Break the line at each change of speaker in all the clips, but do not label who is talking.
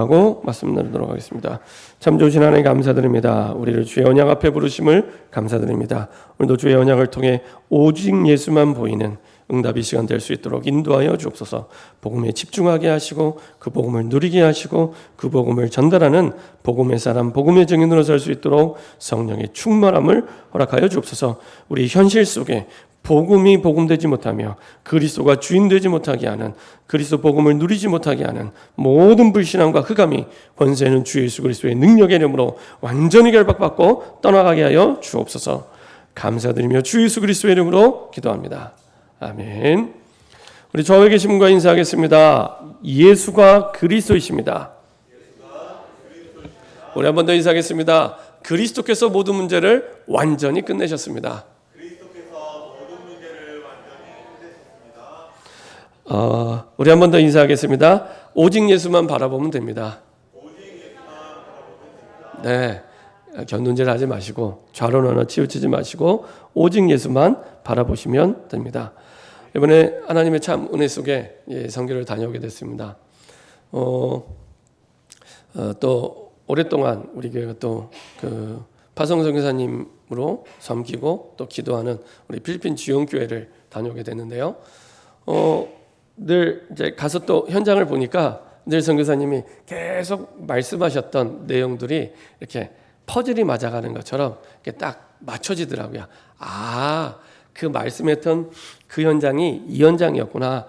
하고 말씀 나누도록 하겠습니다. 참 좋으신 하나님 감사드립니다. 우리를 주의 언약 앞에 부르심을 감사드립니다. 오늘도 주의 언약을 통해 오직 예수만 보이는 응답의 시간 될 수 있도록 인도하여 주옵소서. 복음에 집중하게 하시고 그 복음을 누리게 하시고 그 복음을 전달하는 복음의 사람, 복음의 증인으로 설 수 있도록 성령의 충만함을 허락하여 주옵소서. 우리 현실 속에 복음이 복음되지 못하며 그리스도가 주인되지 못하게 하는, 그리스도 복음을 누리지 못하게 하는 모든 불신앙과 흑암이 권세는 주 예수 그리스도의 능력의 이름으로 완전히 결박받고 떠나가게 하여 주옵소서. 감사드리며 주 예수 그리스도의 이름으로 기도합니다. 아멘. 우리 좌우에 계신 분과 인사하겠습니다. 예수가 그리스도이십니다. 우리 한 번 더 인사하겠습니다. 그리스도께서 모든 문제를 완전히 끝내셨습니다. 우리 한 번 더 인사하겠습니다. 오직 예수만 바라보면 됩니다. 네, 견눈질 하지 마시고 좌로나나 치우치지 마시고 오직 예수만 바라보시면 됩니다. 이번에 하나님의 참 은혜 속에 선교를 다녀오게 됐습니다. 또 오랫동안 우리 교회가 또 그 파송 선교사님으로 섬기고 또 기도하는 우리 필리핀 지원교회를 다녀오게 됐는데요. 늘 이제 가서 또 현장을 보니까 늘 선교사님이 계속 말씀하셨던 내용들이 이렇게 퍼즐이 맞아가는 것처럼 이렇게 딱 맞춰지더라고요. 그 말씀했던 그 현장이 이 현장이었구나.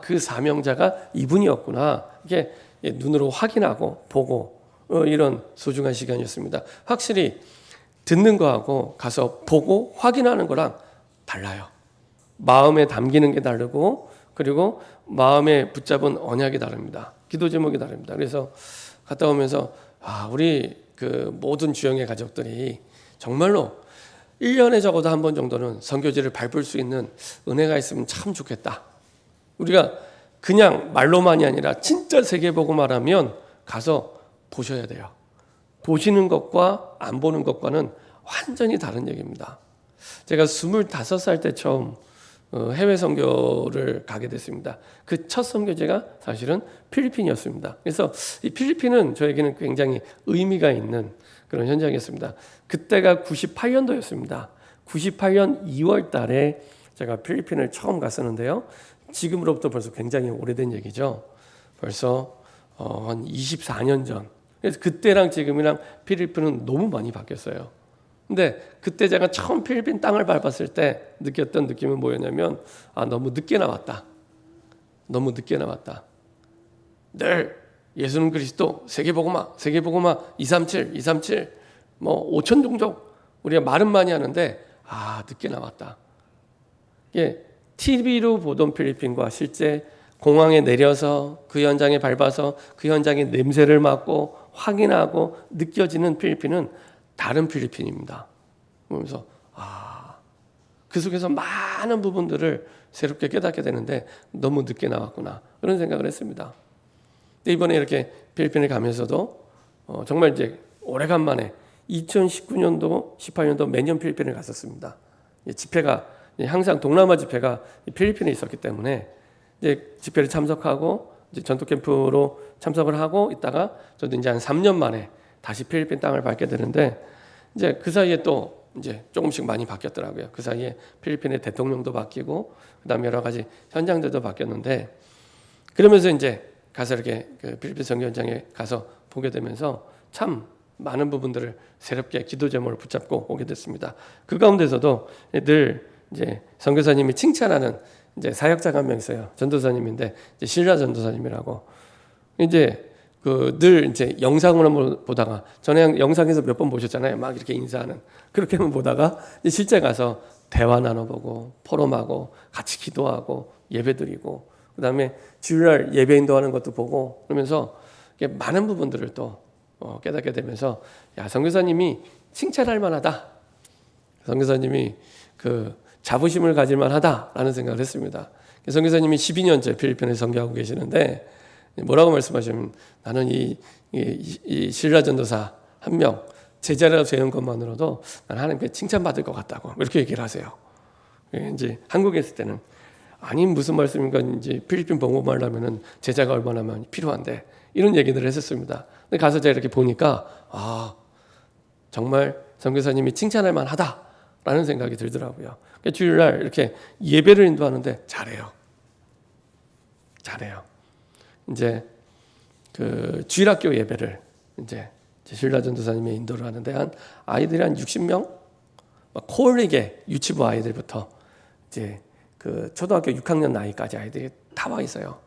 그 사명자가 이분이었구나. 이게 눈으로 확인하고 보고 이런 소중한 시간이었습니다. 확실히 듣는 거하고 가서 보고 확인하는 거랑 달라요. 마음에 담기는 게 다르고 그리고 마음에 붙잡은 언약이 다릅니다. 기도 제목이 다릅니다. 그래서 갔다 오면서 우리 그 모든 주영의 가족들이 정말로 1년에 적어도 한 번 정도는 선교지를 밟을 수 있는 은혜가 있으면 참 좋겠다. 우리가 그냥 말로만이 아니라 진짜 세계보고 말하면 가서 보셔야 돼요. 보시는 것과 안 보는 것과는 완전히 다른 얘기입니다. 제가 25살 때 처음 해외 선교를 가게 됐습니다. 그 첫 선교지가 사실은 필리핀이었습니다. 그래서 이 필리핀은 저에게는 굉장히 의미가 있는 그런 현장이었습니다. 그때가 98년도였습니다. 98년 2월 달에 제가 필리핀을 처음 갔었는데요. 지금으로부터 벌써 굉장히 오래된 얘기죠. 벌써 한 24년 전. 그래서 그때랑 지금이랑 필리핀은 너무 많이 바뀌었어요. 근데 그때 제가 처음 필리핀 땅을 밟았을 때 느꼈던 느낌은 뭐였냐면 너무 늦게 나왔다. 너무 늦게 나왔다. 늘 예수는 그리스도, 세계복음화 237 뭐 5천 종족 우리가 말은 많이 하는데 늦게 나왔다. 이게 TV로 보던 필리핀과 실제 공항에 내려서 그 현장에 밟아서 그 현장의 냄새를 맡고 확인하고 느껴지는 필리핀은 다른 필리핀입니다. 그러면서 그 속에서 많은 부분들을 새롭게 깨닫게 되는데 너무 늦게 나왔구나 그런 생각을 했습니다. 근데 이번에 이렇게 필리핀에 가면서도 정말 이제 오래간만에 2019년도, 18년도 매년 필리핀에 갔었습니다. 집회가 항상 동남아 집회가 필리핀에 있었기 때문에 이제 집회를 참석하고 이제 전투 캠프로 참석을 하고 있다가 저도 이제 한 3년 만에 다시 필리핀 땅을 밟게 되는데 이제 그 사이에 또 이제 조금씩 많이 바뀌었더라고요. 그 사이에 필리핀의 대통령도 바뀌고 그다음에 여러 가지 현장들도 바뀌었는데 그러면서 이제 가서 이렇게 그 필리핀 선교 현장에 가서 보게 되면서 참 많은 부분들을 새롭게 기도 제목을 붙잡고 오게 됐습니다. 그 가운데서도 늘 이제 선교사님이 칭찬하는 이제 사역자가 한 명 있어요. 전도사님인데 이제 실라 전도사님이라고 이제 늘 이제 영상으로 보다가 전에 영상에서 몇 번 보셨잖아요. 막 이렇게 인사하는 그렇게만 보다가 이제 실제 가서 대화 나눠보고 포럼하고 같이 기도하고 예배드리고 그다음에 주일날 예배 인도하는 것도 보고 그러면서 많은 부분들을 또 깨닫게 되면서 선교사님이 칭찬할 만하다. 선교사님이 그 자부심을 가질 만하다라는 생각을 했습니다. 선교사님이 12년째 필리핀에 선교하고 계시는데 뭐라고 말씀하시면 나는 이 신라 전도사 한 명 제자라고 세운 것만으로도 나는 하나님께 칭찬받을 것 같다고 이렇게 얘기를 하세요. 이제 한국에 있을 때는 아니 무슨 말씀인가 이제 필리핀 복음을 하면은 제자가 얼마나 많이 필요한데 이런 얘기들을 했었습니다. 근데 가서 제가 이렇게 보니까 정말 선교사님이 칭찬할 만하다라는 생각이 들더라고요. 그러니까 주일날 이렇게 예배를 인도하는데 잘해요. 이제 그 주일학교 예배를 이제 신라 전도사님이 인도를 하는데 아이들이 한 60명, 코올리게 유치부 아이들부터 이제 그 초등학교 6학년 나이까지 아이들이 다 와 있어요.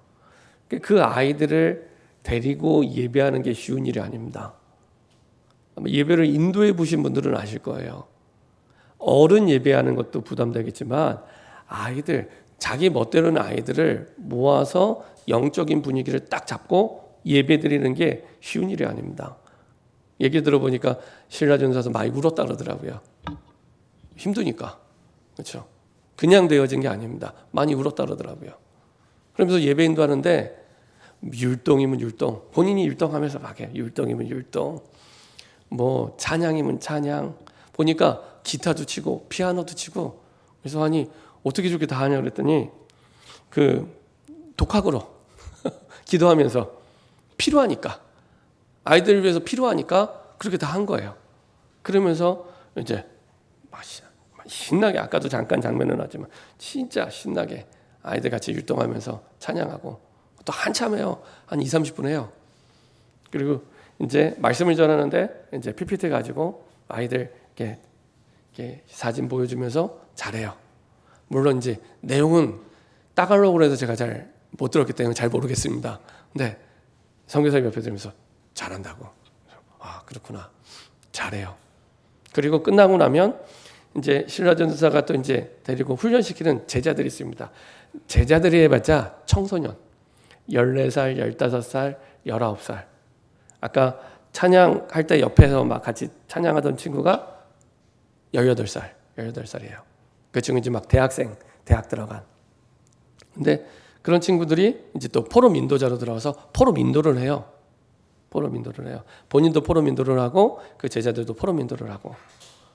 그 아이들을 데리고 예배하는 게 쉬운 일이 아닙니다. 예배를 인도해 보신 분들은 아실 거예요. 어른 예배하는 것도 부담되겠지만 아이들, 자기 멋대로는 아이들을 모아서 영적인 분위기를 딱 잡고 예배 드리는 게 쉬운 일이 아닙니다. 얘기 들어보니까 신라 전도사도 많이 울었다 그러더라고요. 힘드니까. 그렇죠? 그냥 되어진 게 아닙니다. 많이 울었다 그러더라고요. 그러면서 예배 인도하는데 율동이면 율동, 본인이 율동하면서 막 해요. 율동이면 율동, 뭐 찬양이면 찬양. 보니까 기타도 치고 피아노도 치고. 그래서 아니 어떻게 저렇게 다 하냐 그랬더니 그 독학으로 기도하면서 필요하니까, 아이들을 위해서 필요하니까 그렇게 다 한 거예요. 그러면서 이제 신나게, 아까도 잠깐 장면을 나왔지만 진짜 신나게 아이들 같이 율동하면서 찬양하고 또 한참 해요. 한 20-30분 해요. 그리고 이제 말씀을 전하는데 이제 PPT 가지고 아이들 이렇게 사진 보여주면서 잘해요. 물론 이제 내용은 따갈로그로 해서 제가 잘 못 들었기 때문에 잘 모르겠습니다. 근데 선교사님 옆에 들으면서 잘한다고. 그렇구나. 잘해요. 그리고 끝나고 나면 이제 신라 전도사가 또 이제 데리고 훈련시키는 제자들이 있습니다. 제자들이 해봤자 청소년, 14살, 15살, 19살. 아까 찬양할 때 옆에서 막 같이 찬양하던 친구가 18살이에요. 그 친구 이제 막 대학 들어간. 근데 그런 친구들이 이제 또 포럼 인도자로 들어와서 포럼 인도를 해요. 본인도 포럼 인도를 하고 그 제자들도 포럼 인도를 하고,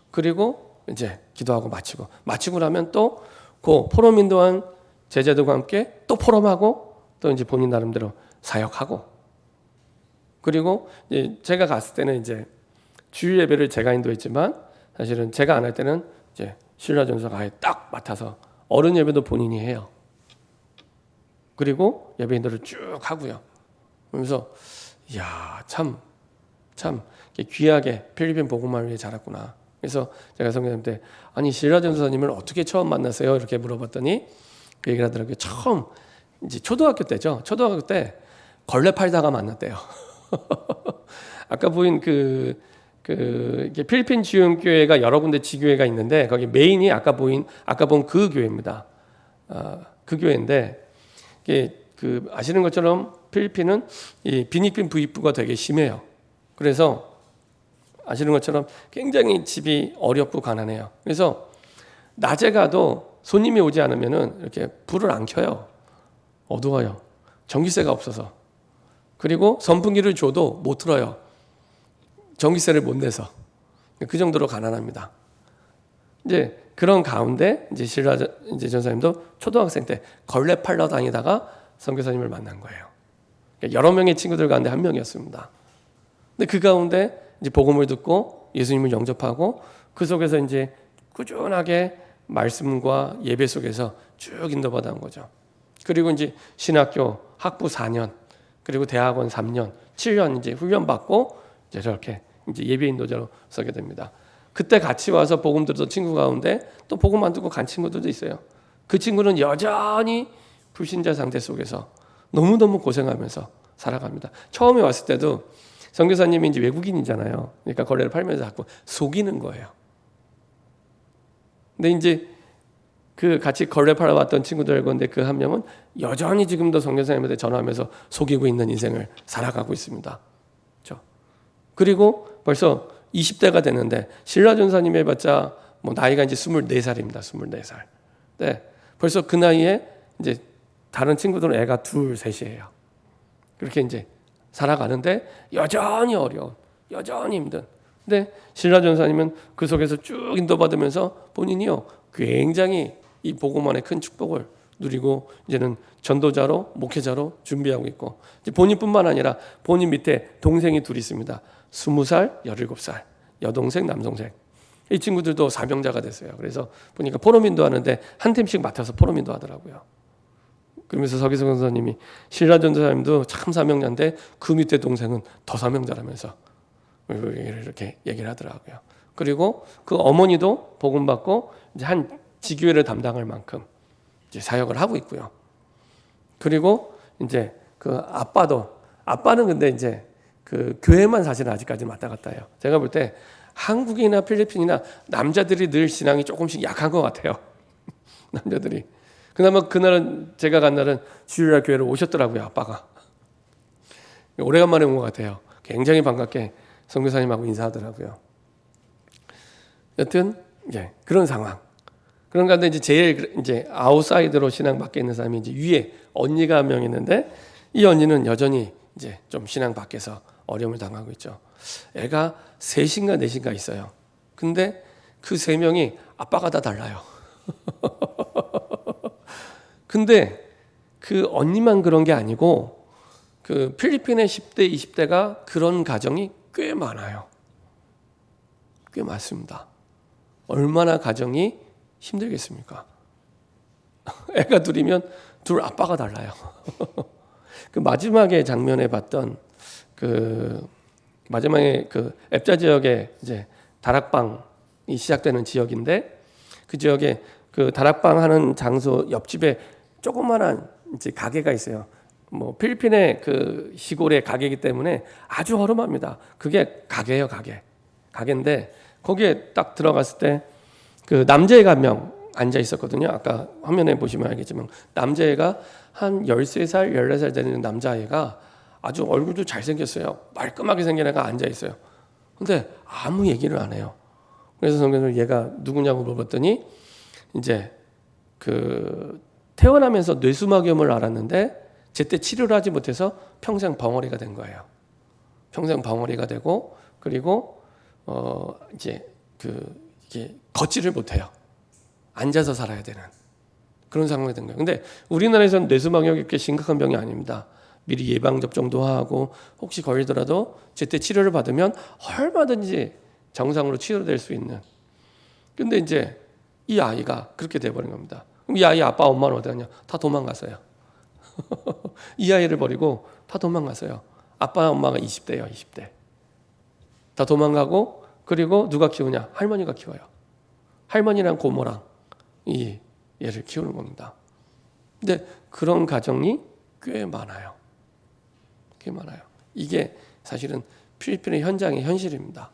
그리고 이제 기도하고 마치고 나면 또 그 포럼 인도한 제자들과 함께 또 포럼하고 또 이제 본인 나름대로 사역하고, 그리고 이제 제가 갔을 때는 이제 주일 예배를 제가 인도했지만 사실은 제가 안 할 때는 이제 신라 전도사가 아예 딱 맡아서 어른 예배도 본인이 해요. 그리고 예배 인도를 쭉 하고요. 그러면서 이야, 참 귀하게 필리핀 복음화를 위해 자랐구나. 그래서 제가 성교사님한테 아니 신라 전도사님을 어떻게 처음 만났어요? 이렇게 물어봤더니 그 얘기를 하더라고요. 처음 이제 초등학교 때죠. 초등학교 때 걸레 팔다가 만났대요. 아까 보인 그 필리핀 지원교회가 여러 군데 지교회가 있는데 거기 메인이 아까 본 그 교회입니다. 그 교회인데 그 아시는 것처럼 필리핀은 이 빈익빈 부익부가 되게 심해요. 그래서 아시는 것처럼 굉장히 집이 어렵고 가난해요. 그래서 낮에 가도 손님이 오지 않으면은 이렇게 불을 안 켜요. 어두워요. 전기세가 없어서. 그리고 선풍기를 줘도 못 틀어요. 전기세를 못 내서. 그 정도로 가난합니다. 이제 그런 가운데 이제 신라 전사님도 초등학생 때 걸레 팔러 다니다가 선교사님을 만난 거예요. 여러 명의 친구들 가운데 한 명이었습니다. 근데 그 가운데 이제 복음을 듣고 예수님을 영접하고 그 속에서 이제 꾸준하게 말씀과 예배 속에서 쭉 인도받아 온 거죠. 그리고 이제 신학교 학부 4년, 그리고 대학원 3년, 7년 이제 훈련 받고 이제 저렇게 이제 예배 인도자로 서게 됩니다. 그때 같이 와서 복음 들었던 친구 가운데 또 복음 안 듣고 간 친구들도 있어요. 그 친구는 여전히 불신자 상태 속에서 너무너무 고생하면서 살아갑니다. 처음에 왔을 때도 선교사님이 이제 외국인이잖아요. 그러니까 걸레를 팔면서 자꾸 속이는 거예요. 근데 이제 그 같이 걸레 팔아왔던 친구들 건데 그 한 명은 여전히 지금도 선교사님한테 전화하면서 속이고 있는 인생을 살아가고 있습니다. 그렇죠? 그리고 벌써 20대가 됐는데 신라 전사님 해봤자 뭐 나이가 이제 24살입니다. 24살. 네, 벌써 그 나이에 이제 다른 친구들은 애가 둘, 셋이에요. 그렇게 이제 살아가는데 여전히 어려운, 여전히 힘든. 근데 신라 전사님은 그 속에서 쭉 인도받으면서 본인이요 굉장히 이 복음 안에 큰 축복을 누리고 이제는 전도자로 목회자로 준비하고 있고, 이제 본인뿐만 아니라 본인 밑에 동생이 둘이 있습니다. 20살, 17살 여동생, 남동생. 이 친구들도 사명자가 됐어요. 그래서 보니까 포럼인도 하는데 한 팀씩 맡아서 포럼인도 하더라고요. 그러면서 서기석 선생님이 신라 전도사님도 참 사명자인데 그 밑에 동생은 더 사명자라면서 이렇게 얘기를 하더라고요. 그리고 그 어머니도 복음 받고 이제 한 지교회를 담당할 만큼 이제 사역을 하고 있고요. 그리고 이제 그 아빠는 근데 이제 그 교회만 사실은 아직까지 왔다 갔다 해요. 제가 볼 때 한국이나 필리핀이나 남자들이 늘 신앙이 조금씩 약한 것 같아요. 남자들이. 그나마 그날은 제가 간 날은 주일날 교회로 오셨더라고요. 아빠가. 오래간만에 온 것 같아요. 굉장히 반갑게 선교사님하고 인사하더라고요. 여튼 그런 상황. 그런 가운데 이제 제일 이제 아웃사이더로 신앙 밖에 있는 사람이 이제 위에 언니가 한 명 있는데, 이 언니는 여전히 이제 좀 신앙 밖에서 어려움을 당하고 있죠. 애가 셋인가 넷인가 있어요. 근데 그 세 명이 아빠가 다 달라요. 근데 그 언니만 그런 게 아니고 그 필리핀의 10대, 20대가 그런 가정이 꽤 많아요. 꽤 많습니다. 얼마나 가정이 힘들겠습니까? 애가 둘이면 둘 아빠가 달라요. 그 마지막에 장면에 봤던 그 마지막에 그 앱자 지역에 이제 다락방이 시작되는 지역인데, 그 지역에 그 다락방 하는 장소 옆집에 조그만한 이제 가게가 있어요. 뭐 필리핀의 그 시골의 가게이기 때문에 아주 허름합니다. 그게 가게예요, 가게인데 거기에 딱 들어갔을 때 그 남자애가 한 명 앉아 있었거든요. 아까 화면에 보시면 알겠지만 남자애가 한 13살, 14살 되는 남자애가 아주 얼굴도 잘생겼어요. 말끔하게 생긴 애가 앉아 있어요. 근데 아무 얘기를 안 해요. 그래서 성경을 얘가 누구냐고 물어봤더니 이제 그 태어나면서 뇌수막염을 앓았는데 제때 치료를 하지 못해서 평생 벙어리가 된 거예요. 평생 벙어리가 되고, 그리고 이제 이게 걷지를 못해요. 앉아서 살아야 되는 그런 상황이 된 거예요. 근데 우리나라에서는 뇌수막염이 그렇게 심각한 병이 아닙니다. 미리 예방 접종도 하고 혹시 걸리더라도 제때 치료를 받으면 얼마든지 정상으로 치료될 수 있는. 근데 이제 이 아이가 그렇게 돼버린 겁니다. 그럼 이 아이 아빠 엄마는 어디 갔냐? 다 도망갔어요. 이 아이를 버리고 다 도망갔어요. 아빠 엄마가 20대예요. 20대. 다 도망가고, 그리고 누가 키우냐? 할머니가 키워요. 할머니랑 고모랑 이 얘를 키우는 겁니다. 근데 그런 가정이 꽤 많아요. 꽤 많아요. 이게 사실은 필리핀의 현장의 현실입니다.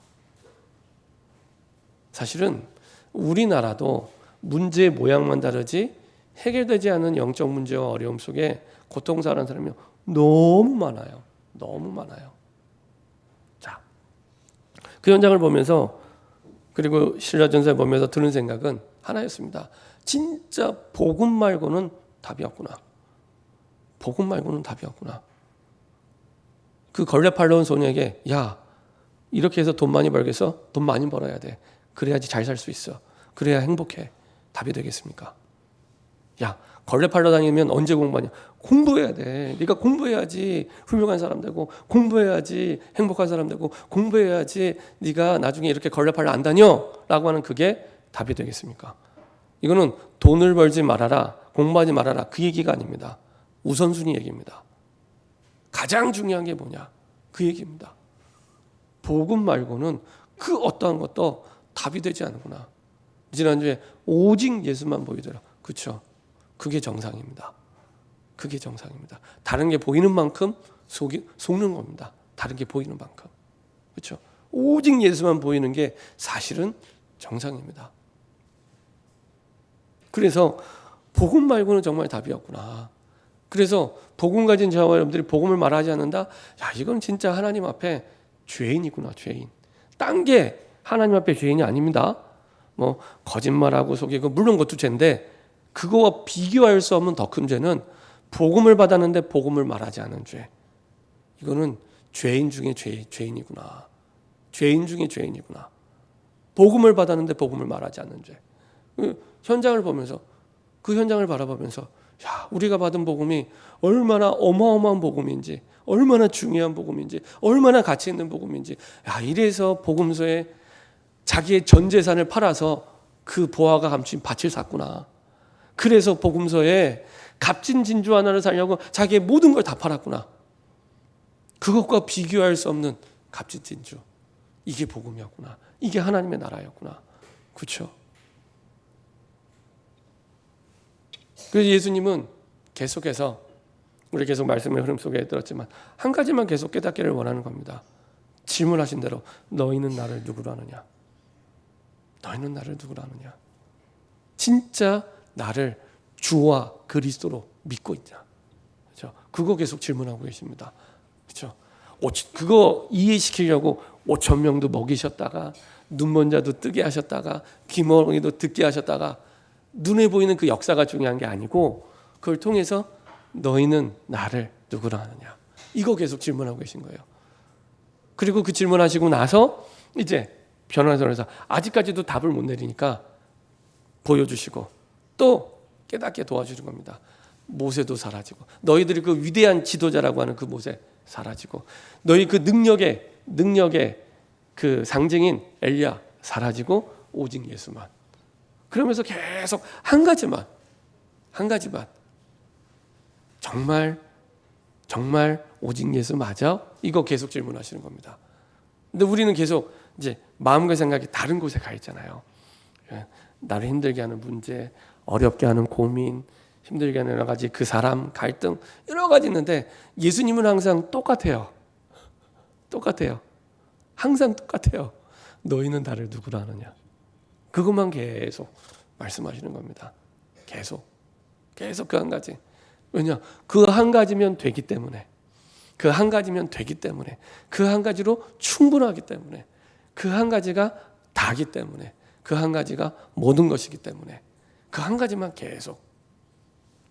사실은 우리나라도 문제의 모양만 다르지 해결되지 않는 영적 문제와 어려움 속에 고통사하는 사람이 너무 많아요. 너무 많아요. 자, 그 현장을 보면서, 그리고 신라전서에 보면서 드는 생각은 하나였습니다. 진짜 복음 말고는 답이 없구나. 복음 말고는 답이 없구나. 그 걸레 팔러 온 소녀에게, 야, 이렇게 해서 돈 많이 벌겠어? 돈 많이 벌어야 돼. 그래야지 잘 살 수 있어. 그래야 행복해. 답이 되겠습니까? 야, 걸레 팔러 다니면 언제 공부하냐? 공부해야 돼. 네가 공부해야지 훌륭한 사람 되고, 공부해야지 행복한 사람 되고, 공부해야지 네가 나중에 이렇게 걸레 팔러 안 다녀 라고 하는 그게 답이 되겠습니까? 이거는 돈을 벌지 말아라, 공부하지 말아라, 그 얘기가 아닙니다. 우선순위 얘기입니다. 가장 중요한 게 뭐냐? 그 얘기입니다. 복음 말고는 그 어떠한 것도 답이 되지 않는구나. 지난주에 오직 예수만 보이더라. 그렇죠? 그게 정상입니다. 그게 정상입니다. 다른 게 보이는 만큼 속는 겁니다. 다른 게 보이는 만큼. 그렇죠? 오직 예수만 보이는 게 사실은 정상입니다. 그래서 복음 말고는 정말 답이 없구나. 그래서 복음 가진 저와 여러분들이 복음을 말하지 않는다? 야, 이건 진짜 하나님 앞에 죄인이구나, 죄인. 딴 게 하나님 앞에 죄인이 아닙니다. 뭐 거짓말하고 속이고, 물론 그것도 죄인데 그거와 비교할 수 없는 더 큰 죄는 복음을 받았는데 복음을 말하지 않은 죄. 이거는 죄인 중에 죄인이구나. 죄인 중에 죄인이구나. 복음을 받았는데 복음을 말하지 않는 죄. 현장을 보면서, 그 현장을 바라보면서, 야, 우리가 받은 복음이 얼마나 어마어마한 복음인지, 얼마나 중요한 복음인지, 얼마나 가치 있는 복음인지. 야, 이래서 복음서에 자기의 전 재산을 팔아서 그 보화가 감춘 밭을 샀구나. 그래서 복음서에 값진 진주 하나를 살려고 자기의 모든 걸 다 팔았구나. 그것과 비교할 수 없는 값진 진주. 이게 복음이었구나. 이게 하나님의 나라였구나. 그렇죠? 그래서 예수님은 계속해서 우리 계속 말씀의 흐름 속에 들었지만 한 가지만 계속 깨닫기를 원하는 겁니다. 질문하신 대로 너희는 나를 누구로 아느냐? 너희는 나를 누구로 아느냐? 진짜 나를 주와 그리스도로 믿고 있냐? 그렇죠? 그거 계속 질문하고 계십니다. 그렇죠? 그거 이해시키려고 5천 명도 먹이셨다가 눈먼 자도 뜨게 하셨다가 귀멍이도 듣게 하셨다가 눈에 보이는 그 역사가 중요한 게 아니고 그걸 통해서 너희는 나를 누구로 아느냐? 이거 계속 질문하고 계신 거예요. 그리고 그 질문하시고 나서 이제 변호사에서 아직까지도 답을 못 내리니까 보여주시고 또 깨닫게 도와주는 겁니다. 모세도 사라지고 너희들이 그 위대한 지도자라고 하는 그 모세 사라지고 너희 그 능력의 그 상징인 엘리야 사라지고 오직 예수만. 그러면서 계속 한 가지만 정말 오직 예수 맞아? 이거 계속 질문하시는 겁니다. 근데 우리는 계속 이제 마음과 생각이 다른 곳에 가 있잖아요. 나를 힘들게 하는 문제, 어렵게 하는 고민, 힘들게 하는 여러 가지 그 사람, 갈등 여러 가지 있는데 예수님은 항상 똑같아요. 항상 똑같아요. 너희는 나를 누구로 아느냐? 그것만 계속 말씀하시는 겁니다. 계속 그 한 가지. 왜냐? 그 한 가지면 되기 때문에. 그 한 가지면 되기 때문에. 그 한 가지로 충분하기 때문에. 그 한 가지가 다기 때문에. 그 한 가지가 모든 것이기 때문에. 그 한 가지만 계속.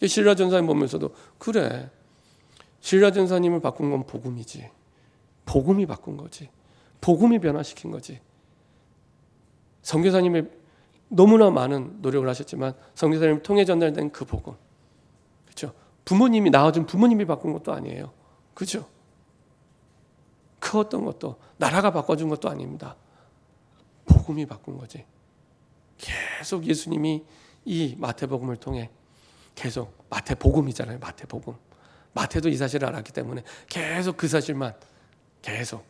실라 전사님 보면서도 그래. 실라 전사님을 바꾼 건 복음이지. 복음이 바꾼 거지. 복음이 변화시킨 거지. 선교사님의 너무나 많은 노력을 하셨지만 선교사님을 통해 전달된 그 복음. 그렇죠? 부모님이 낳아준 부모님이 바꾼 것도 아니에요. 그렇죠? 그 어떤 것도 나라가 바꿔준 것도 아닙니다. 복음이 바꾼 거지. 계속 예수님이 이 마태복음을 통해 계속 마태복음이잖아요. 마태복음. 마태도 이 사실을 알았기 때문에 계속 그 사실만 계속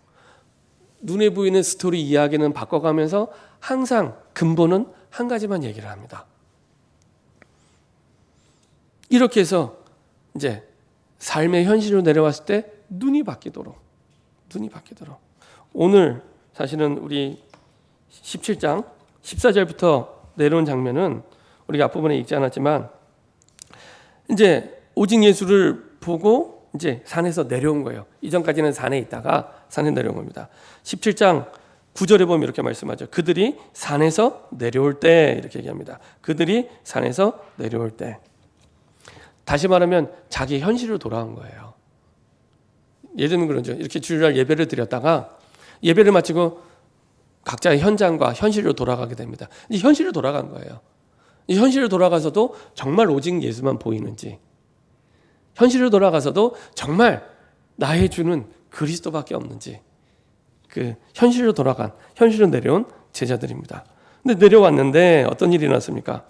눈에 보이는 스토리 이야기는 바꿔가면서 항상 근본은 한 가지만 얘기를 합니다. 이렇게 해서 이제 삶의 현실로 내려왔을 때 눈이 바뀌도록 오늘 사실은 우리 17장 14절부터 내려온 장면은 우리가 앞부분에 읽지 않았지만 이제 오직 예수를 보고 이제 산에서 내려온 거예요. 이전까지는 산에 있다가 산에 내려온 겁니다. 17장 9절에 보면 이렇게 말씀하죠. 그들이 산에서 내려올 때 이렇게 얘기합니다. 그들이 산에서 내려올 때. 다시 말하면 자기 현실로 돌아온 거예요. 예전은 그러죠. 이렇게 주일날 예배를 드렸다가 예배를 마치고 각자의 현장과 현실로 돌아가게 됩니다. 이 현실로 돌아간 거예요. 이 현실로 돌아가서도 정말 오직 예수만 보이는지, 현실로 돌아가서도 정말 나의 주는 그리스도밖에 없는지, 그 현실로 내려온 제자들입니다. 근데 내려왔는데 어떤 일이 났습니까?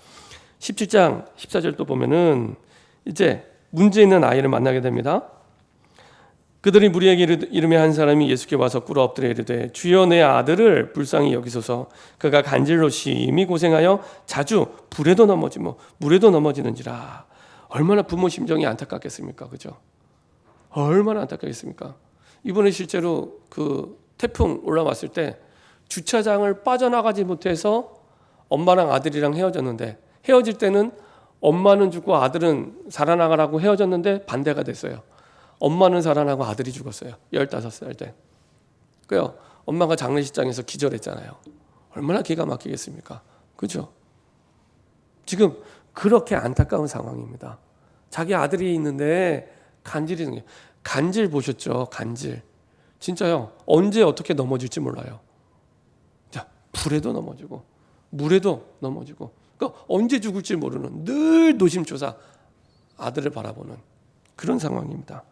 17장 14절 또 보면은 이제 문제 있는 아이를 만나게 됩니다. 그들이 무리에게 이르매 한 사람이 예수께 와서 꿇어 엎드려 이르되 주여 내 아들을 불쌍히 여기소서. 그가 간질로 심히 고생하여 자주 물에도 넘어지는지라. 얼마나 부모 심정이 안타깝겠습니까? 그죠? 얼마나 안타깝겠습니까? 이번에 실제로 그 태풍 올라왔을 때 주차장을 빠져나가지 못해서 엄마랑 아들이랑 헤어졌는데, 헤어질 때는 엄마는 죽고 아들은 살아나가라고 헤어졌는데 반대가 됐어요. 엄마는 살아나고 아들이 죽었어요. 15살 때. 그래요. 엄마가 장례식장에서 기절했잖아요. 얼마나 기가 막히겠습니까? 그죠? 지금 그렇게 안타까운 상황입니다. 자기 아들이 있는데 간질이 생겨요. 간질 보셨죠? 간질. 진짜요. 언제 어떻게 넘어질지 몰라요. 자, 불에도 넘어지고 물에도 넘어지고, 그러니까 언제 죽을지 모르는 늘 노심초사. 아들을 바라보는 그런 상황입니다.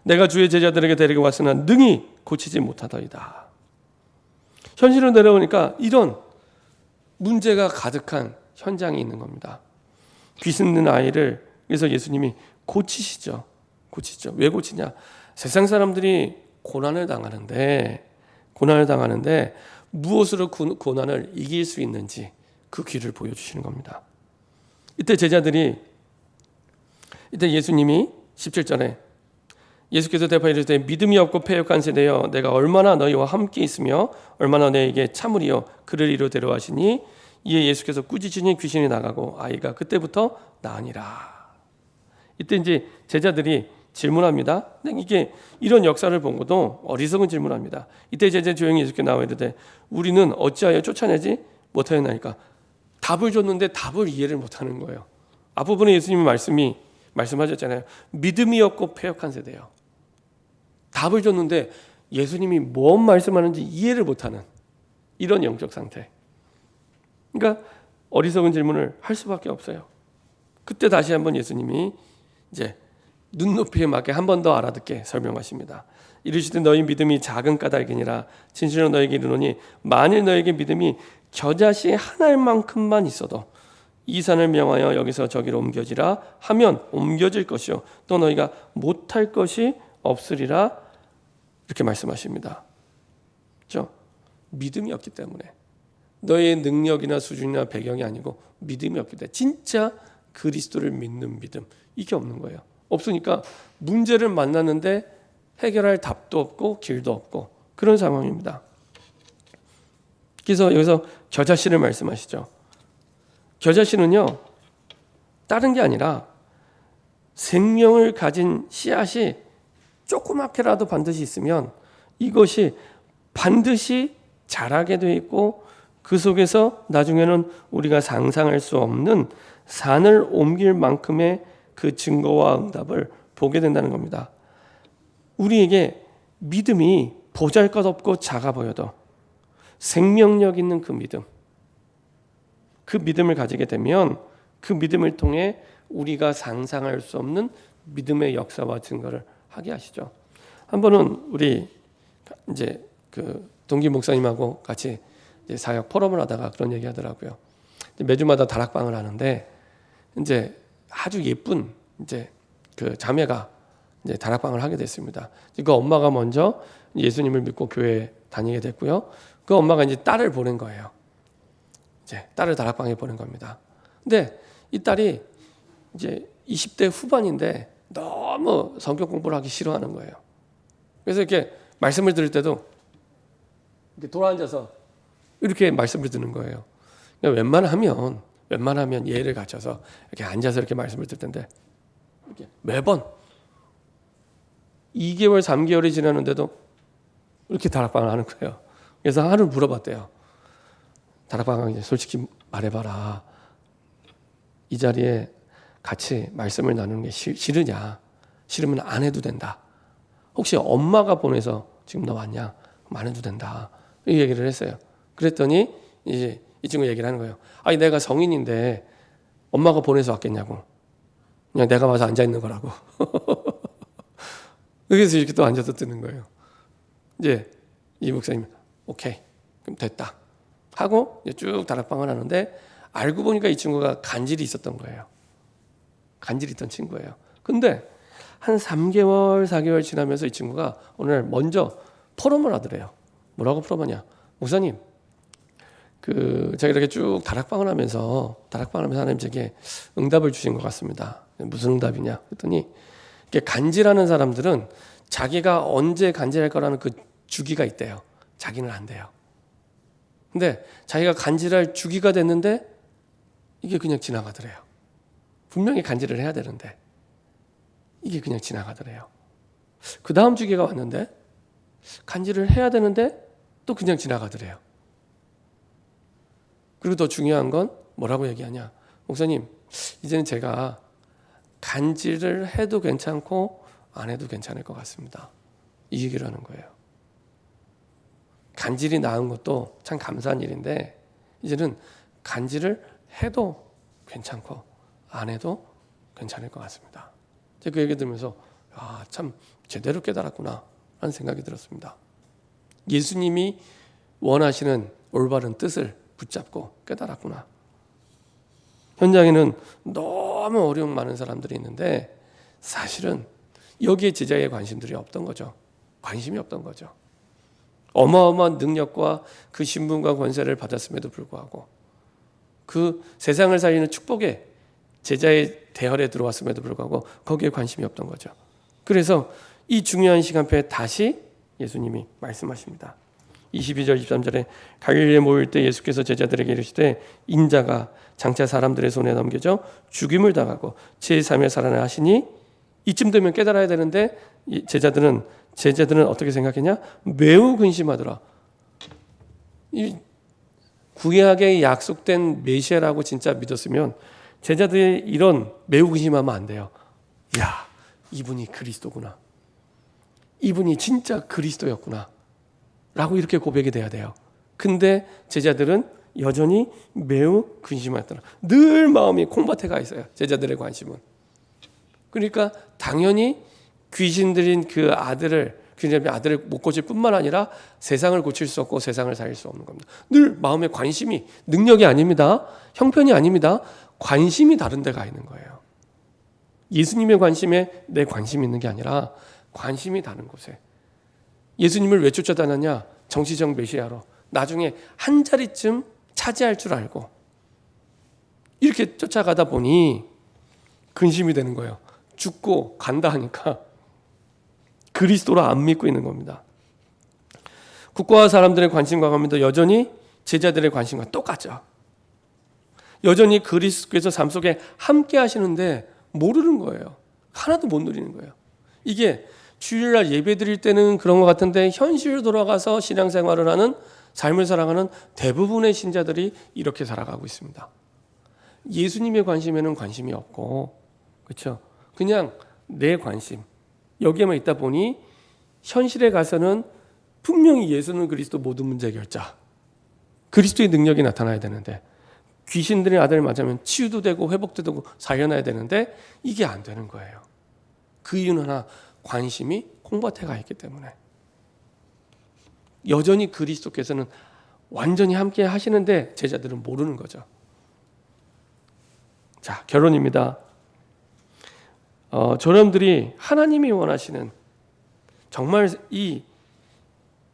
내가 주의 제자들에게 데리고 왔으나 능히 고치지 못하더이다. 현실로 내려오니까 이런 문제가 가득한 현장이 있는 겁니다. 귀신든 아이를 그래서 예수님이 고치시죠. 왜 고치냐? 세상 사람들이 고난을 당하는데 무엇으로 그 고난을 이길 수 있는지 그 길을 보여주시는 겁니다. 이때 예수님이 17절에 예수께서 대답하여 이르시되 믿음이 없고 패역한 세대여 내가 얼마나 너희와 함께 있으며 얼마나 너희에게 참으리요 그를 이리로 데려가시니 이에 예수께서 꾸짖으니 귀신이 나가고 아이가 그때부터 나으니라. 이때 이제 제자들이 질문합니다. 이게 이런 역사를 본 것도 어리석은 질문합니다. 이때 제자 조용히 예수께 나와 이르되 우리는 어찌하여 쫓아내지 못하였나이까. 답을 줬는데 답을 이해를 못하는 거예요. 앞부분에 예수님이 말씀하셨잖아요. 믿음이 없고 패역한 세대요. 답을 줬는데 예수님이 뭔 말씀하는지 이해를 못하는 이런 영적 상태. 그러니까 어리석은 질문을 할 수밖에 없어요. 그때 다시 한번 예수님이 이제 눈높이에 맞게 한 번 더 알아듣게 설명하십니다. 이르시되 너희 믿음이 작은 까닭이니라. 진실로 너희에게 이르노니 만일 너희에게 믿음이 겨자씨 한 알만큼만 있어도 이 산을 명하여 여기서 저기로 옮겨지라 하면 옮겨질 것이요 또 너희가 못할 것이 없으리라. 이렇게 말씀하십니다. 그렇죠? 믿음이 없기 때문에 너의 능력이나 수준이나 배경이 아니고 믿음이 없기 때문에 진짜 그리스도를 믿는 믿음 이게 없는 거예요. 없으니까 문제를 만났는데 해결할 답도 없고 길도 없고 그런 상황입니다. 그래서 여기서 겨자씨를 말씀하시죠. 겨자씨는요 다른 게 아니라 생명을 가진 씨앗이 조그맣게라도 반드시 있으면 이것이 반드시 자라게 돼 있고 그 속에서 나중에는 우리가 상상할 수 없는 산을 옮길 만큼의 그 증거와 응답을 보게 된다는 겁니다. 우리에게 믿음이 보잘것없고 작아 보여도 생명력 있는 그 믿음을 가지게 되면 그 믿음을 통해 우리가 상상할 수 없는 믿음의 역사와 증거를 하게 하시죠. 한 번은 우리 이제 그 동기 목사님하고 같이 이제 사역 포럼을 하다가 그런 얘기 하더라고요. 매주마다 다락방을 하는데 이제 아주 예쁜 이제 그 자매가 이제 다락방을 하게 됐습니다. 그 엄마가 먼저 예수님을 믿고 교회에 다니게 됐고요. 그 엄마가 이제 딸을 보낸 거예요. 이제 딸을 다락방에 보낸 겁니다. 근데 이 딸이 이제 20대 후반인데 너무 성경 공부를 하기 싫어하는 거예요. 그래서 이렇게 말씀을 들을 때도 이렇게 돌아앉아서 이렇게 말씀을 듣는 거예요. 웬만하면 예를 갖춰서 이렇게 앉아서 이렇게 말씀을 듣을 텐데 이렇게 매번 2개월, 3개월이 지났는데도 이렇게 다락방을 하는 거예요. 그래서 하루 물어봤대요. 다락방 이제 솔직히 말해봐라. 이 자리에 같이 말씀을 나누는 게 싫으냐? 싫으면 안 해도 된다. 혹시 엄마가 보내서 지금 너 왔냐? 안 해도 된다. 이 얘기를 했어요. 그랬더니 이제 이 친구 얘기를 하는 거예요. 아니 내가 성인인데 엄마가 보내서 왔겠냐고. 그냥 내가 와서 앉아 있는 거라고. 그래서 이렇게 또 앉아서 듣는 거예요. 이제 이 목사님 오케이 그럼 됐다 하고 이제 쭉 다락방을 하는데 알고 보니까 이 친구가 간질이 있었던 거예요. 간질이 있던 친구예요. 근데 한 3개월, 4개월 지나면서 이 친구가 오늘 먼저 포럼을 하더래요. 뭐라고 포럼하냐? 목사님, 제가 이렇게 쭉 다락방을 하면서 하나님 제게 응답을 주신 것 같습니다. 무슨 응답이냐? 그랬더니 이렇게 간질하는 사람들은 자기가 언제 간질할 거라는 그 주기가 있대요. 자기는 안 돼요. 근데 자기가 간질할 주기가 됐는데 이게 그냥 지나가더래요. 분명히 간질을 해야 되는데 이게 그냥 지나가더래요. 그 다음 주기가 왔는데 간질을 해야 되는데 또 그냥 지나가더래요. 그리고 더 중요한 건 뭐라고 얘기하냐? 목사님, 이제는 제가 간질을 해도 괜찮고 안 해도 괜찮을 것 같습니다. 이 얘기를 하는 거예요. 간질이 나은 것도 참 감사한 일인데 이제는 간질을 해도 괜찮고 안 해도 괜찮을 것 같습니다. 제가 그 얘기 들으면서 참 제대로 깨달았구나 하는 생각이 들었습니다. 예수님이 원하시는 올바른 뜻을 붙잡고 깨달았구나. 현장에는 너무 어려움 많은 사람들이 있는데 사실은 여기에 제자의 관심들이 없던 거죠. 관심이 없던 거죠. 어마어마한 능력과 그 신분과 권세를 받았음에도 불구하고 그 세상을 살리는 축복에 제자의 대열에 들어왔음에도 불구하고 거기에 관심이 없던 거죠. 그래서 이 중요한 시간표에 다시 예수님이 말씀하십니다. 22절 23절에 갈릴리에 모일 때 예수께서 제자들에게 이르시되 인자가 장차 사람들의 손에 넘겨져 죽임을 당하고 제3일 살아나 하시니 이쯤 되면 깨달아야 되는데 제자들은 어떻게 생각했냐? 매우 근심하더라. 이 구약에 약속된 메시아라고 진짜 믿었으면 제자들이 이런 매우 근심하면 안 돼요. 야, 이분이 그리스도구나. 이분이 진짜 그리스도였구나. 라고 이렇게 고백이 돼야 돼요. 근데 제자들은 여전히 매우 근심하더라. 늘 마음이 콩밭에 가 있어요. 제자들의 관심은. 그러니까 당연히 귀신 들인 그 아들을 못 고칠 뿐만 아니라 세상을 고칠 수 없고 세상을 살릴 수 없는 겁니다. 늘 마음의 관심이, 능력이 아닙니다. 형편이 아닙니다. 관심이 다른 데 가 있는 거예요. 예수님의 관심에 내 관심이 있는 게 아니라 관심이 다른 곳에. 예수님을 왜 쫓아다녔냐? 정치적 메시아로. 나중에 한 자리쯤 차지할 줄 알고 이렇게 쫓아가다 보니 근심이 되는 거예요. 죽고 간다 하니까 그리스도로 안 믿고 있는 겁니다. 국가와 사람들의 관심과 관계도 여전히 제자들의 관심과 똑같죠. 여전히 그리스도께서 삶 속에 함께 하시는데 모르는 거예요. 하나도 못 누리는 거예요. 이게 주일날 예배 드릴 때는 그런 것 같은데 현실로 돌아가서 신앙생활을 하는 삶을 살아가는 대부분의 신자들이 이렇게 살아가고 있습니다. 예수님의 관심에는 관심이 없고, 그렇죠? 그냥 내 관심 여기에만 있다 보니 현실에 가서는 분명히 예수는 그리스도 모든 문제 해결자, 그리스도의 능력이 나타나야 되는데 귀신들의 아들 맞으면 치유도 되고 회복도 되고 살려놔야 되는데 이게 안 되는 거예요. 그 이유는 하나, 관심이 콩밭에 가 있기 때문에. 여전히 그리스도께서는 완전히 함께 하시는데 제자들은 모르는 거죠. 자, 결론입니다. 저놈들이 하나님이 원하시는 정말 이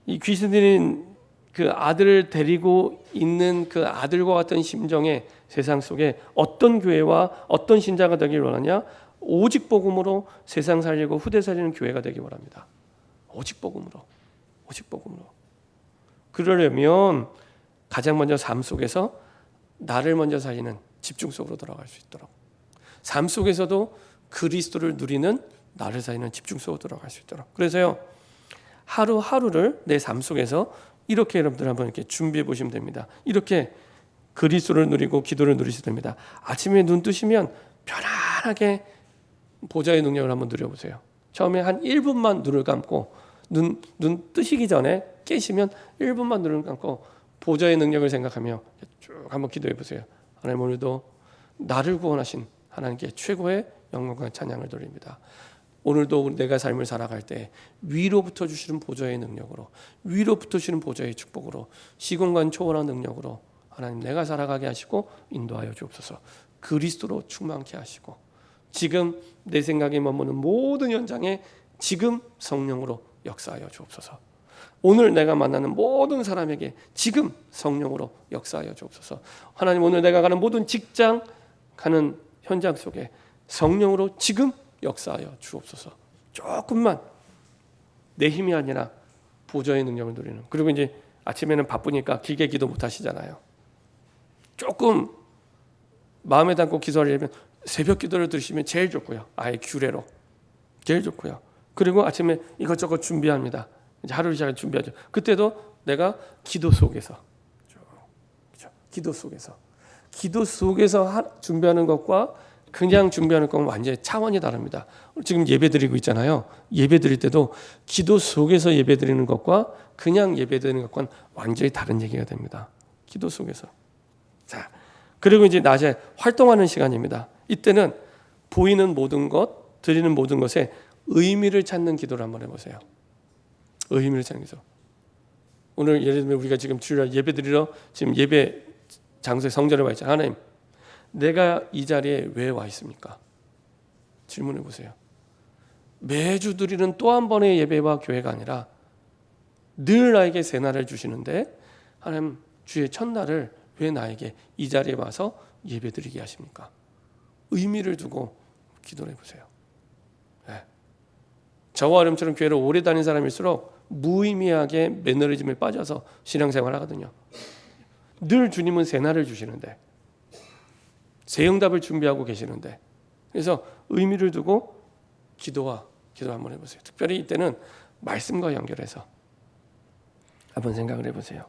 귀신 들린 그 아들을 데리고 있는 그 아들과 같은 심정의 세상 속에 어떤 교회와 어떤 신자가 되길 원하냐? 오직 복음으로 세상 살리고 후대 살리는 교회가 되길 원합니다. 오직 복음으로. 오직 복음으로. 그러려면 가장 먼저 삶 속에서 나를 먼저 살리는 집중 속으로 돌아갈 수 있도록, 삶 속에서도 그리스도를 누리는 나를 살리는 집중 속으로 돌아갈 수 있도록. 그래서요, 하루하루를 내 삶 속에서 이렇게 여러분들 한번 이렇게 준비해 보시면 됩니다. 이렇게 그리스도를 누리고 기도를 누리시면 됩니다. 아침에 눈 뜨시면 편안하게 보좌의 능력을 한번 누려보세요. 처음에 한 1분만 눈을 감고 눈 뜨시기 전에 깨시면 1분만 눈을 감고 보좌의 능력을 생각하며 쭉 한번 기도해 보세요. 하나님, 오늘도 나를 구원하신 하나님께 최고의 영광과 찬양을 돌립니다. 오늘도 내가 삶을 살아갈 때 위로부터 주시는 보좌의 능력으로, 위로부터 주시는 보좌의 축복으로, 시공간 초월한 능력으로 하나님 내가 살아가게 하시고 인도하여 주옵소서. 그리스도로 충만케 하시고 지금 내 생각에 머무는 모든 현장에 지금 성령으로 역사하여 주옵소서. 오늘 내가 만나는 모든 사람에게 지금 성령으로 역사하여 주옵소서. 하나님, 오늘 내가 가는 모든 직장, 가는 현장 속에 성령으로 지금 역사하여 주옵소서. 조금만, 내 힘이 아니라 보좌의 능력을 누리는. 그리고 이제 아침에는 바쁘니까 길게 기도 못 하시잖아요. 조금 마음에 담고 기도하려면 새벽 기도를 들으시면 제일 좋고요. 아예 규례로 제일 좋고요. 그리고 아침에 이것저것 준비합니다. 이제 하루를 시작할 준비하죠. 그때도 내가 기도 속에서, 그렇죠? 기도 속에서 준비하는 것과 그냥 준비하는 건 완전히 차원이 다릅니다. 지금 예배 드리고 있잖아요. 예배 드릴 때도 기도 속에서 예배 드리는 것과 그냥 예배 드리는 것과는 완전히 다른 얘기가 됩니다. 기도 속에서. 자, 그리고 이제 낮에 활동하는 시간입니다. 이때는 보이는 모든 것, 드리는 모든 것에 의미를 찾는 기도를 한번 해보세요. 의미를 찾는 기도. 오늘 예를 들면 우리가 지금 주일 예배 드리러 지금 예배 장소에 성전에 와 있잖아요. 하나님, 내가 이 자리에 왜 와 있습니까? 질문해 보세요. 매주 드리는 또 한 번의 예배와 교회가 아니라 늘 나에게 새 날을 주시는데 하나님, 주의 첫날을 왜 나에게 이 자리에 와서 예배 드리게 하십니까? 의미를 두고 기도를 해보세요. 네. 저와 여러분처럼 교회를 오래 다닌 사람일수록 무의미하게 매너리즘에 빠져서 신앙생활 하거든요. 늘 주님은 새 날을 주시는데, 새 응답을 준비하고 계시는데, 그래서 의미를 두고 기도 한번 해보세요. 특별히 이때는 말씀과 연결해서 한번 생각을 해보세요.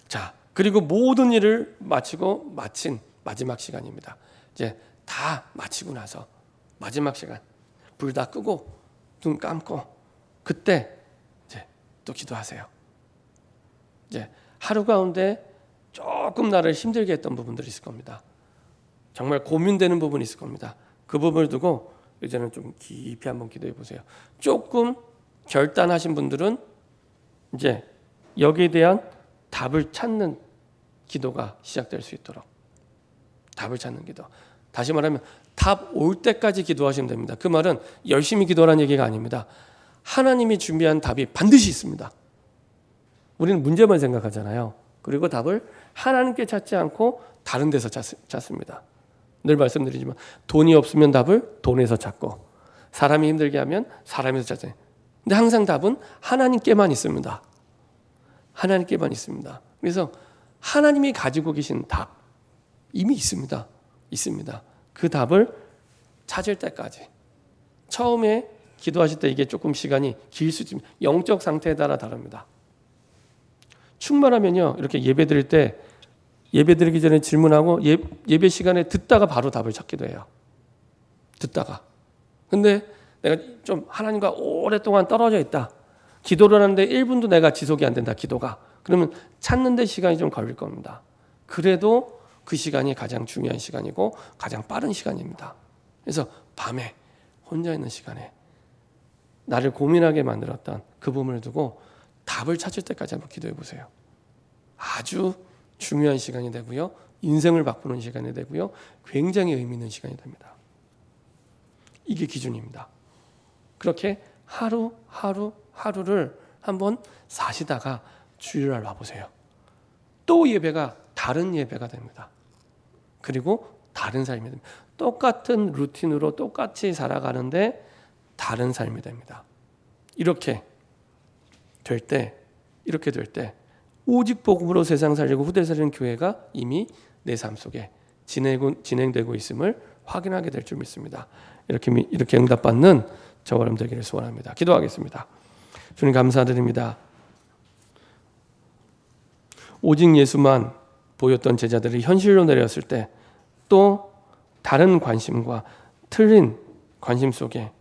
자, 그리고 모든 일을 마치고 마친 마지막 시간입니다. 이제 다 마치고 나서 마지막 시간, 불 다 끄고 눈 감고 그때 이제 또 기도하세요. 이제 하루 가운데 조금 나를 힘들게 했던 부분들이 있을 겁니다. 정말 고민되는 부분이 있을 겁니다. 그 부분을 두고 이제는 좀 깊이 한번 기도해 보세요. 조금 결단하신 분들은 이제 여기에 대한 답을 찾는 기도가 시작될 수 있도록, 답을 찾는 기도. 다시 말하면 답 올 때까지 기도하시면 됩니다. 그 말은 열심히 기도하라는 얘기가 아닙니다. 하나님이 준비한 답이 반드시 있습니다. 우리는 문제만 생각하잖아요. 그리고 답을 하나님께 찾지 않고 다른 데서 찾습니다. 늘 말씀드리지만 돈이 없으면 답을 돈에서 찾고, 사람이 힘들게 하면 사람에서 찾아요. 근데 항상 답은 하나님께만 있습니다. 하나님께만 있습니다. 그래서 하나님이 가지고 계신 답 이미 있습니다. 그 답을 찾을 때까지. 처음에 기도하실 때 이게 조금 시간이 길 수 있습니다. 영적 상태에 따라 다릅니다. 충만하면요, 이렇게 예배 드릴 때 예배 드리기 전에 질문하고 예배 시간에 듣다가 바로 답을 찾기도 해요. 듣다가. 근데 내가 좀 하나님과 오랫동안 떨어져 있다. 기도를 하는데 1분도 내가 지속이 안 된다. 기도가. 그러면 찾는 데 시간이 좀 걸릴 겁니다. 그래도 그 시간이 가장 중요한 시간이고 가장 빠른 시간입니다. 그래서 밤에 혼자 있는 시간에 나를 고민하게 만들었던 그 부분을 두고 답을 찾을 때까지 한번 기도해 보세요. 아주 중요한 시간이 되고요. 인생을 바꾸는 시간이 되고요. 굉장히 의미 있는 시간이 됩니다. 이게 기준입니다. 그렇게 하루를 한번 사시다가 주일날 와보세요. 또 예배가 다른 예배가 됩니다. 그리고 다른 삶이 됩니다. 똑같은 루틴으로 똑같이 살아가는데 다른 삶이 됩니다. 이렇게 될 때 오직 복음으로 세상 살리고 후대 살리는 교회가 이미 내 삶 속에 진행되고 있음을 확인하게 될 줄 믿습니다. 이렇게 응답받는 저와 여러분 되기를 소원합니다. 기도하겠습니다. 주님 감사드립니다. 오직 예수만 보였던 제자들이 현실로 내렸을 때 또 다른 관심과 틀린 관심 속에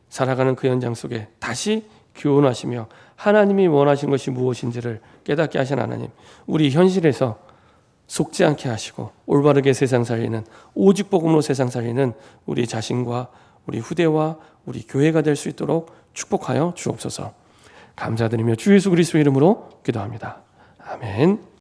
살아가는 그 현장 속에 다시 교훈하시며 하나님이 원하신 것이 무엇인지를 깨닫게 하신 하나님, 우리 현실에서 속지 않게 하시고 올바르게 세상 살리는, 오직 복음으로 세상 살리는 우리 자신과 우리 후대와 우리 교회가 될 수 있도록 축복하여 주옵소서. 감사드리며 주 예수 그리스도의 이름으로 기도합니다. 아멘.